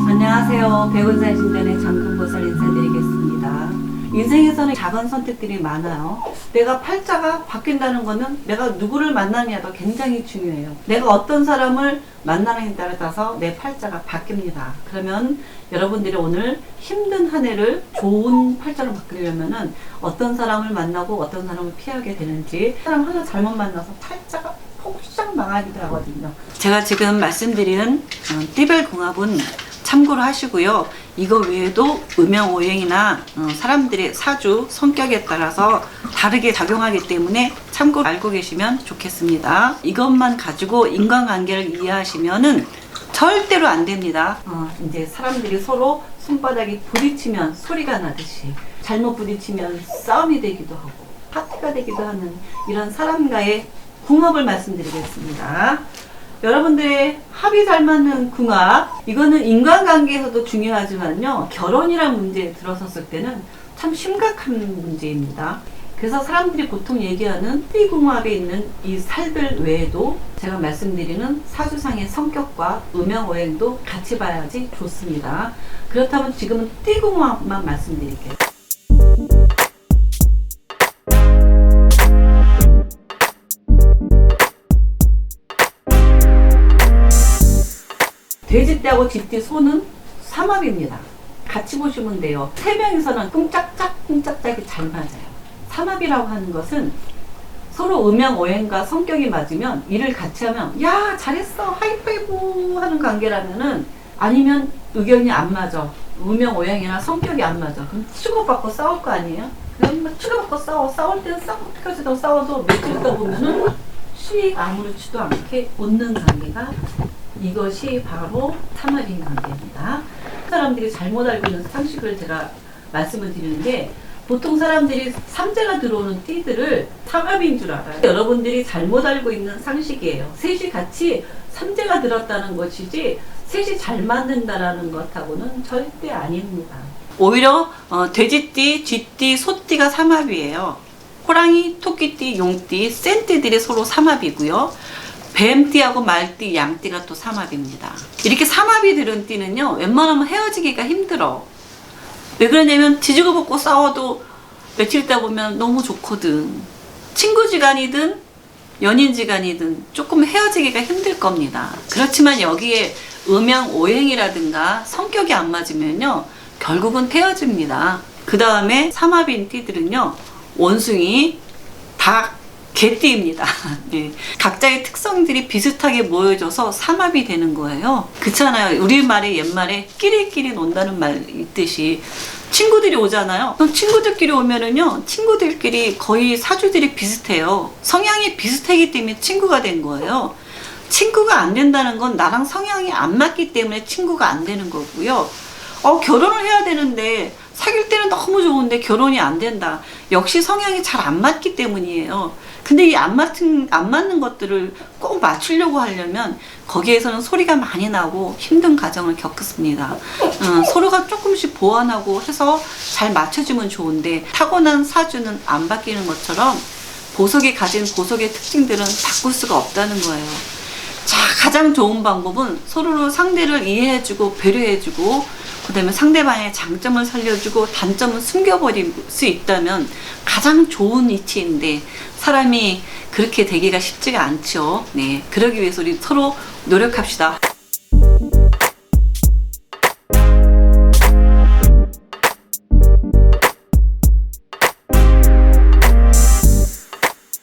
안녕하세요. 백운산 신전의 장금보살 인사드리겠습니다. 인생에서는 작은 선택들이 많아요. 내가 팔자가 바뀐다는 거는 내가 누구를 만나느냐도 굉장히 중요해요. 내가 어떤 사람을 만나느냐에 따라서 내 팔자가 바뀝니다. 그러면 여러분들이 오늘 힘든 한 해를 좋은 팔자로 바꾸려면은 어떤 사람을 만나고 어떤 사람을 피하게 되는지, 사람 하나 잘못 만나서 팔자가 폭삭 망하기도 하거든요. 제가 지금 말씀드린 띠별 궁합은 참고로 하시고요. 이거 외에도 음양오행이나 사람들의 사주, 성격에 따라서 다르게 작용하기 때문에 참고로 알고 계시면 좋겠습니다. 이것만 가지고 인간관계를 이해하시면은 절대로 안 됩니다. 이제 사람들이 서로 손바닥이 부딪히면 소리가 나듯이 잘못 부딪히면 싸움이 되기도 하고 파티가 되기도 하는 이런 사람과의 궁합을 말씀드리겠습니다. 여러분들의 합이 잘 맞는 궁합, 이거는 인간관계에서도 중요하지만요, 결혼이라는 문제에 들어섰을 때는 참 심각한 문제입니다. 그래서 사람들이 보통 얘기하는 띠궁합에 있는 이 살들 외에도 제가 말씀드리는 사주상의 성격과 음양오행도 같이 봐야지 좋습니다. 그렇다면 지금은 띠궁합만 말씀드릴게요. 돼지띠하고 쥐띠 소는 삼합입니다. 같이 보시면 돼요. 세 명이서는 꿍짝짝이 잘 맞아요. 삼합이라고 하는 것은 서로 음양오행과 성격이 맞으면 일을 같이 하면 야 잘했어 하이파이브 하는 관계라면은, 아니면 의견이 안 맞아, 음양오행이나 성격이 안 맞아, 그럼 치고받고 싸울 거 아니에요? 그럼 막 치고받고 싸울 때는 싸우고 싸워도 며칠 있다 보면은 수익 아무렇지도 않게 웃는 관계가, 이것이 바로 삼합인 관계입니다. 사람들이 잘못 알고 있는 상식을 제가 말씀을 드리는 게, 보통 사람들이 삼재가 들어오는 띠들을 삼합인 줄 알아요. 여러분들이 잘못 알고 있는 상식이에요. 셋이 같이 삼재가 들었다는 것이지 셋이 잘 맞는다라는 것하고는 절대 아닙니다. 오히려 돼지띠, 쥐띠, 소띠가 삼합이에요. 호랑이, 토끼띠, 용띠, 센띠들이 서로 삼합이고요. 뱀띠하고 말띠, 양띠가 또 삼합입니다. 이렇게 삼합이 들은 띠는요, 웬만하면 헤어지기가 힘들어. 왜 그러냐면 뒤지고 볶고 싸워도 며칠 있다 보면 너무 좋거든. 친구지간이든 연인지간이든 조금 헤어지기가 힘들 겁니다. 그렇지만 여기에 음양오행이라든가 성격이 안 맞으면요, 결국은 헤어집니다. 그 다음에 삼합인 띠들은요, 원숭이, 닭, 개띠입니다. 네. 각자의 특성들이 비슷하게 모여져서 삼합이 되는 거예요. 그렇잖아요. 우리말에 옛말에 끼리끼리 논다는 말 있듯이 친구들이 오잖아요. 그럼 친구들끼리 오면은요, 친구들끼리 거의 사주들이 비슷해요. 성향이 비슷하기 때문에 친구가 된 거예요. 친구가 안 된다는 건 나랑 성향이 안 맞기 때문에 친구가 안 되는 거고요. 결혼을 해야 되는데 사귈 때는 너무 좋은데 결혼이 안 된다. 역시 성향이 잘 안 맞기 때문이에요. 근데 이 안 맞는 것들을 꼭 맞추려고 하려면 거기에서는 소리가 많이 나고 힘든 과정을 겪습니다. 서로가 조금씩 보완하고 해서 잘 맞춰주면 좋은데, 타고난 사주는 안 바뀌는 것처럼 보석이 가진 보석의 특징들은 바꿀 수가 없다는 거예요. 자, 가장 좋은 방법은 서로 상대를 이해해주고 배려해주고, 그 다음에 상대방의 장점을 살려주고 단점을 숨겨버릴 수 있다면 가장 좋은 위치인데, 사람이 그렇게 되기가 쉽지가 않죠. 네, 그러기 위해서 우리 서로 노력합시다.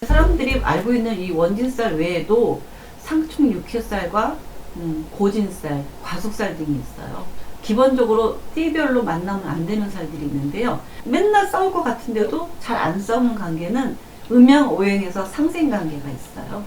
사람들이 알고 있는 이 원진살 외에도 상충 육회살과 고진살, 과숙살 등이 있어요. 기본적으로 띠별로 만나면 안 되는 살들이 있는데요. 맨날 싸울 것 같은데도 잘 안 싸우는 관계는 음양오행에서 상생관계가 있어요.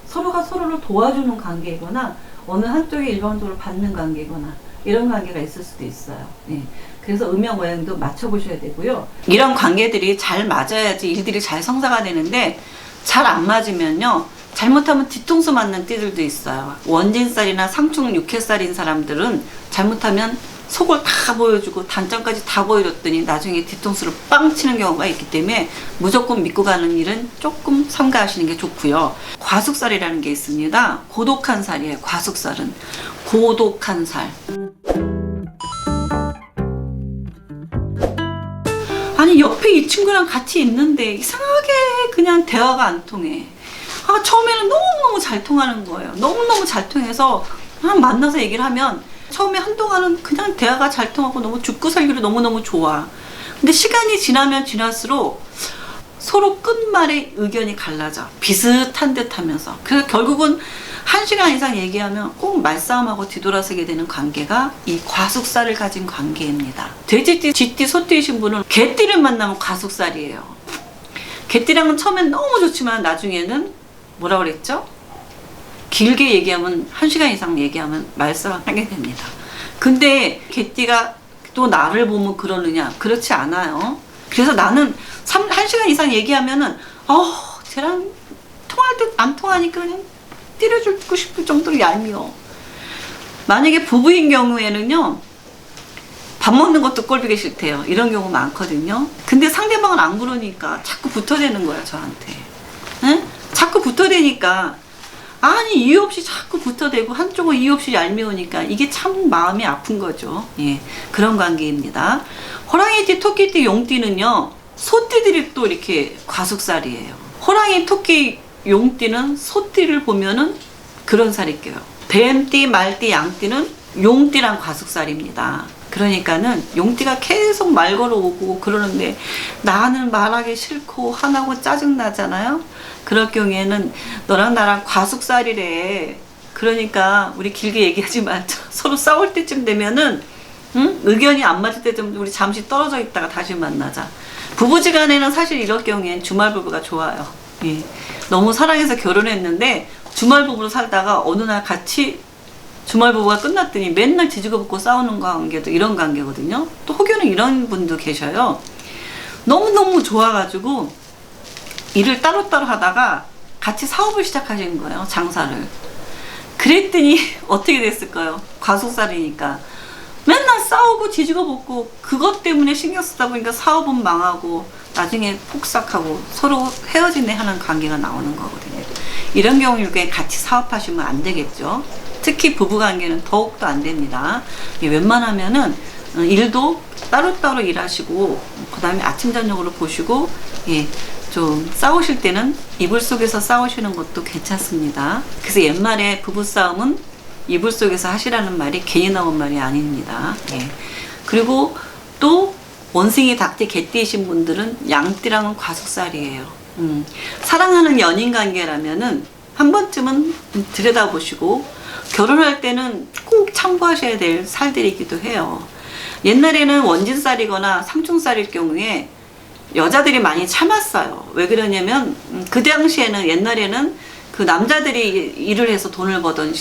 서로가 서로를 도와주는 관계이거나 어느 한쪽이 일방적으로 받는 관계거나 이런 관계가 있을 수도 있어요. 네. 그래서 음양오행도 맞춰보셔야 되고요. 이런 관계들이 잘 맞아야지 일들이 잘 성사가 되는데, 잘 안 맞으면요, 잘못하면 뒤통수 맞는 띠들도 있어요. 원진살이나 상충 육회살인 사람들은 잘못하면 속을 다 보여주고 단점까지 다 보여줬더니 나중에 뒤통수를 빵 치는 경우가 있기 때문에 무조건 믿고 가는 일은 조금 삼가하시는 게 좋고요. 과숙살이라는 게 있습니다. 고독한 살이에요. 과숙살은 고독한 살. 아니 옆에 이 친구랑 같이 있는데 이상하게 그냥 대화가 안 통해. 처음에는 너무너무 잘 통하는 거예요. 너무너무 잘 통해서 만나서 얘기를 하면 처음에 한동안은 그냥 대화가 잘 통하고 너무 죽고 살기로 너무너무 좋아. 근데 시간이 지나면 지날수록 서로 끝말에 의견이 갈라져. 비슷한 듯 하면서. 그래서 결국은 1시간 이상 얘기하면 꼭 말싸움하고 뒤돌아서게 되는 관계가 이 과숙살을 가진 관계입니다. 돼지띠, 쥐띠, 소띠이신 분은 개띠를 만나면 과숙살이에요. 개띠랑은 처음엔 너무 좋지만 나중에는 뭐라 그랬죠? 길게 얘기하면 1시간 이상 얘기하면 말싸움하게 됩니다. 근데 개띠가 또 나를 보면 그러느냐? 그렇지 않아요. 그래서 나는 1시간 이상 얘기하면은 쟤랑 통할 듯 안 통하니까 그냥 때려주고 싶을 정도로 얄미워. 만약에 부부인 경우에는요, 밥 먹는 것도 꼴보기 싫대요. 이런 경우 많거든요. 근데 상대방은 안 그러니까 자꾸 붙어대는 거야, 저한테. 응? 자꾸 붙어대니까, 아니 이유 없이 자꾸 붙어대고 한쪽은 이유 없이 얄미우니까 이게 참 마음이 아픈 거죠. 예, 그런 관계입니다. 호랑이띠, 토끼띠, 용띠는요, 소띠들이 또 이렇게 과숙살이에요. 호랑이, 토끼, 용띠는 소띠를 보면은 그런 살이 껴요. 뱀띠, 말띠, 양띠는 용띠랑 과숙살입니다. 그러니까는 용띠가 계속 말 걸어오고 그러는데 나는 말하기 싫고 화나고 짜증나잖아요. 그럴 경우에는 너랑 나랑 과숙살이래. 그러니까 우리 길게 얘기하지 말자. 서로 싸울 때쯤 되면은 의견이 안 맞을 때쯤 우리 잠시 떨어져 있다가 다시 만나자. 부부지간에는 사실 이럴 경우엔 주말 부부가 좋아요. 예. 너무 사랑해서 결혼했는데 주말 부부로 살다가 어느 날 같이 주말 부부가 끝났더니 맨날 뒤지고 붙고 싸우는 관계도 이런 관계거든요. 또 혹여는 이런 분도 계셔요. 너무너무 좋아가지고 일을 따로따로 하다가 같이 사업을 시작하신 거예요. 장사를. 그랬더니 어떻게 됐을까요? 과속살이니까 맨날 싸우고 뒤지고 붙고 그것 때문에 신경 쓰다 보니까 사업은 망하고 나중에 폭삭하고 서로 헤어지네 하는 관계가 나오는 거거든요. 이런 경우에 같이 사업하시면 안 되겠죠. 특히 부부관계는 더욱더 안 됩니다. 웬만하면은 일도 따로따로 일하시고 그 다음에 아침 저녁으로 보시고 좀 싸우실 때는 이불 속에서 싸우시는 것도 괜찮습니다. 그래서 옛말에 부부싸움은 이불 속에서 하시라는 말이 괜히 나온 말이 아닙니다. 그리고 또 원숭이, 닭띠, 개띠이신 분들은 양띠랑은 과숙살이에요. 사랑하는 연인 관계라면은 한 번쯤은 들여다보시고 결혼할 때는 꼭 참고하셔야 될 살들이기도 해요. 옛날에는 원진살이거나 상충살일 경우에 여자들이 많이 참았어요. 왜 그러냐면 그 당시에는 옛날에는 그 남자들이 일을 해서 돈을 벌던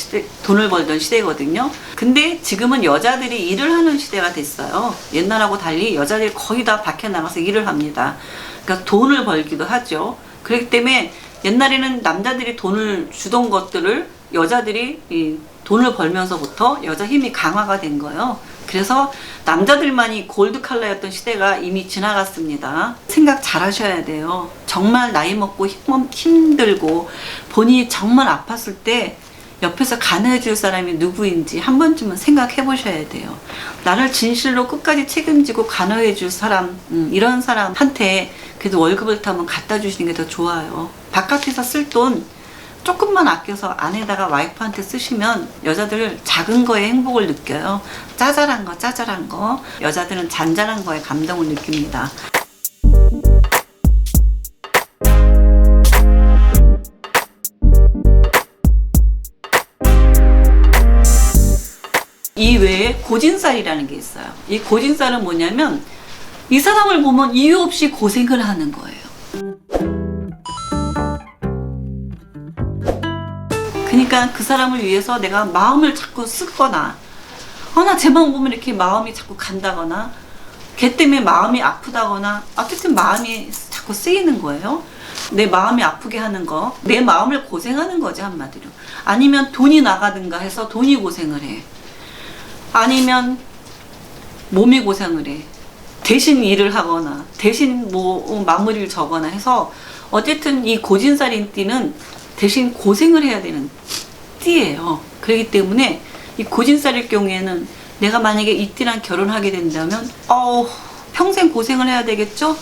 시대거든요. 근데 지금은 여자들이 일을 하는 시대가 됐어요. 옛날하고 달리 여자들이 거의 다 밖에 나가서 일을 합니다. 그러니까 돈을 벌기도 하죠. 그렇기 때문에 옛날에는 남자들이 돈을 주던 것들을 여자들이 이 돈을 벌면서부터 여자 힘이 강화가 된 거예요. 그래서 남자들만이 골드 칼라였던 시대가 이미 지나갔습니다. 생각 잘 하셔야 돼요. 정말 나이 먹고 힘들고 본인이 정말 아팠을 때 옆에서 간호해 줄 사람이 누구인지 한 번쯤은 생각해 보셔야 돼요. 나를 진실로 끝까지 책임지고 간호해 줄 사람, 이런 사람한테 그래도 월급을 타면 갖다 주시는 게 더 좋아요. 바깥에서 쓸 돈 조금만 아껴서 아내다가 와이프한테 쓰시면 여자들 작은 거에 행복을 느껴요. 짜잘한 거. 여자들은 잔잔한 거에 감동을 느낍니다. 이 외에 고진살이라는 게 있어요. 이 고진살은 뭐냐면 이 사람을 보면 이유 없이 고생을 하는 거예요. 그러니까 그 사람을 위해서 내가 마음을 자꾸 쓰거나 나 쟤만 보면 이렇게 마음이 자꾸 간다거나 걔 때문에 마음이 아프다거나 어쨌든 마음이 자꾸 쓰이는 거예요. 내 마음이 아프게 하는 거, 내 마음을 고생하는 거지 한마디로. 아니면 돈이 나가든가 해서 돈이 고생을 해. 아니면 몸이 고생을 해. 대신 일을 하거나 대신 뭐 마무리를 적거나 해서 어쨌든 이 고진살인 띠는 대신 고생을 해야 되는 띠예요. 그렇기 때문에 이 고진살일 경우에는 내가 만약에 이 띠랑 결혼하게 된다면 평생 고생을 해야 되겠죠?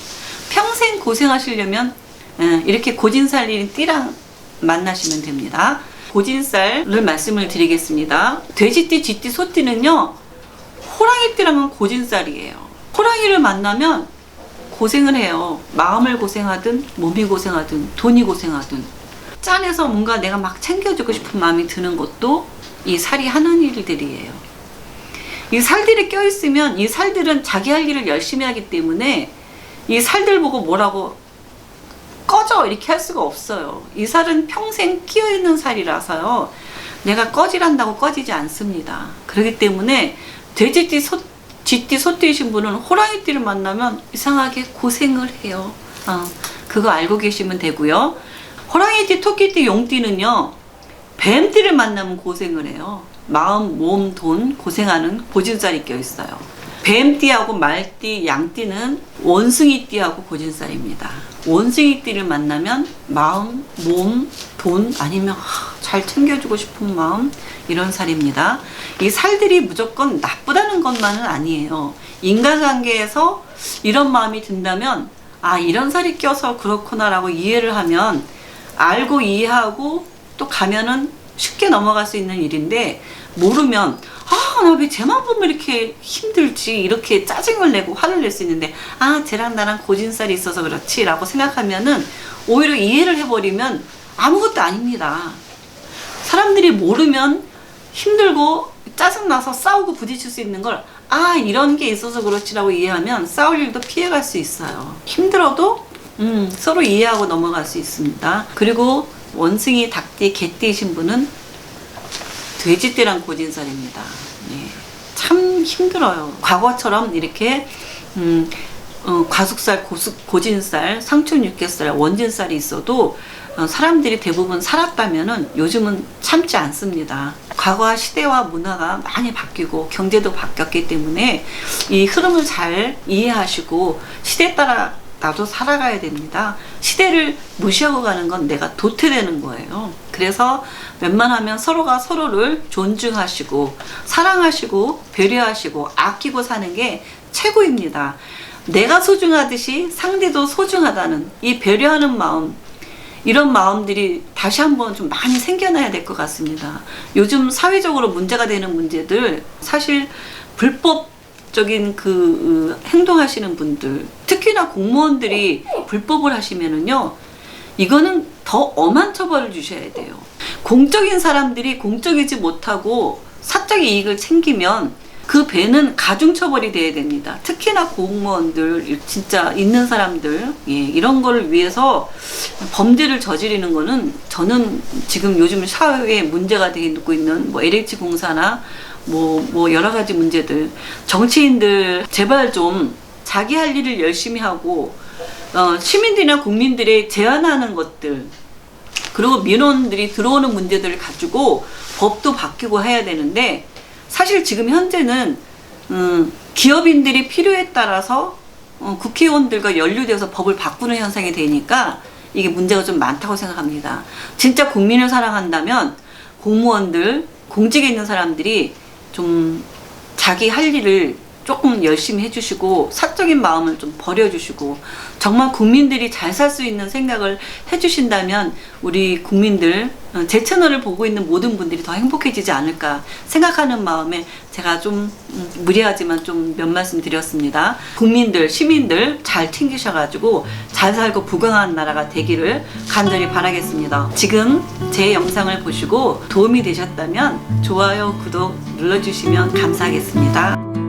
평생 고생하시려면 이렇게 고진살인 띠랑 만나시면 됩니다. 고진살을 말씀을 드리겠습니다. 돼지띠, 쥐띠, 소띠는요, 호랑이띠랑은 고진살이에요. 호랑이를 만나면 고생을 해요. 마음을 고생하든 몸이 고생하든 돈이 고생하든 짠해서 뭔가 내가 막 챙겨주고 싶은 마음이 드는 것도 이 살이 하는 일들이에요. 이 살들이 껴있으면 이 살들은 자기 할 일을 열심히 하기 때문에 이 살들 보고 뭐라고 꺼져 이렇게 할 수가 없어요. 이 살은 평생 끼어있는 살이라서요, 내가 꺼지란다고 꺼지지 않습니다. 그렇기 때문에 돼지띠, 쥐띠, 소띠이신 분은 호랑이띠를 만나면 이상하게 고생을 해요. 그거 알고 계시면 되고요. 호랑이띠, 토끼띠, 용띠는요, 뱀띠를 만나면 고생을 해요. 마음, 몸, 돈 고생하는 고진살이 껴있어요. 뱀띠하고 말띠, 양띠는 원숭이띠하고 고진살입니다. 원숭이띠를 만나면 마음, 몸, 돈 아니면 잘 챙겨주고 싶은 마음, 이런 살입니다. 이 살들이 무조건 나쁘다는 것만은 아니에요. 인간관계에서 이런 마음이 든다면 이런 살이 껴서 그렇구나 라고 이해를 하면 알고 이해하고 또 가면은 쉽게 넘어갈 수 있는 일인데, 모르면 나 왜 쟤만 보면 이렇게 힘들지, 이렇게 짜증을 내고 화를 낼 수 있는데 쟤랑 나랑 고진살이 있어서 그렇지 라고 생각하면은 오히려 이해를 해버리면 아무것도 아닙니다. 사람들이 모르면 힘들고 짜증나서 싸우고 부딪힐 수 있는 걸 이런 게 있어서 그렇지라고 이해하면 싸울 일도 피해갈 수 있어요. 힘들어도 서로 이해하고 넘어갈 수 있습니다. 그리고 원숭이, 닭띠, 개띠이신 분은 돼지띠랑 고진살입니다. 참 힘들어요. 과거처럼 이렇게 과숙살, 고진살, 상춘 육개살, 원진살이 있어도 사람들이 대부분 살았다면은 요즘은 참지 않습니다. 과거와 시대와 문화가 많이 바뀌고 경제도 바뀌었기 때문에 이 흐름을 잘 이해하시고 시대에 따라 나도 살아가야 됩니다. 시대를 무시하고 가는 건 내가 도태되는 거예요. 그래서 웬만하면 서로가 서로를 존중하시고 사랑하시고 배려하시고 아끼고 사는 게 최고입니다. 내가 소중하듯이 상대도 소중하다는 이 배려하는 마음, 이런 마음들이 다시 한번 좀 많이 생겨나야 될 것 같습니다. 요즘 사회적으로 문제가 되는 문제들, 사실 불법적인 행동하시는 분들, 특히나 공무원들이 불법을 하시면은요, 이거는 더 엄한 처벌을 주셔야 돼요. 공적인 사람들이 공적이지 못하고 사적 이익을 챙기면 그 배는 가중처벌이 돼야 됩니다. 특히나 공무원들, 진짜 있는 사람들, 이런 거를 위해서 범죄를 저지르는 거는 저는 지금 요즘 사회에 문제가 되고 있는 LH 공사나 여러 가지 문제들, 정치인들 제발 좀 자기 할 일을 열심히 하고 시민들이나 국민들이 제안하는 것들, 그리고 민원들이 들어오는 문제들을 가지고 법도 바뀌고 해야 되는데, 사실 지금 현재는 기업인들이 필요에 따라서 국회의원들과 연루되어서 법을 바꾸는 현상이 되니까 이게 문제가 좀 많다고 생각합니다. 진짜 국민을 사랑한다면 공무원들, 공직에 있는 사람들이 좀 자기 할 일을 조금 열심히 해주시고 사적인 마음을 좀 버려주시고 정말 국민들이 잘 살 수 있는 생각을 해주신다면 우리 국민들, 제 채널을 보고 있는 모든 분들이 더 행복해지지 않을까 생각하는 마음에 제가 좀 무리하지만 좀 몇 말씀 드렸습니다. 국민들, 시민들 잘 챙기셔가지고 잘 살고 부강한 나라가 되기를 간절히 바라겠습니다. 지금 제 영상을 보시고 도움이 되셨다면 좋아요, 구독 눌러주시면 감사하겠습니다.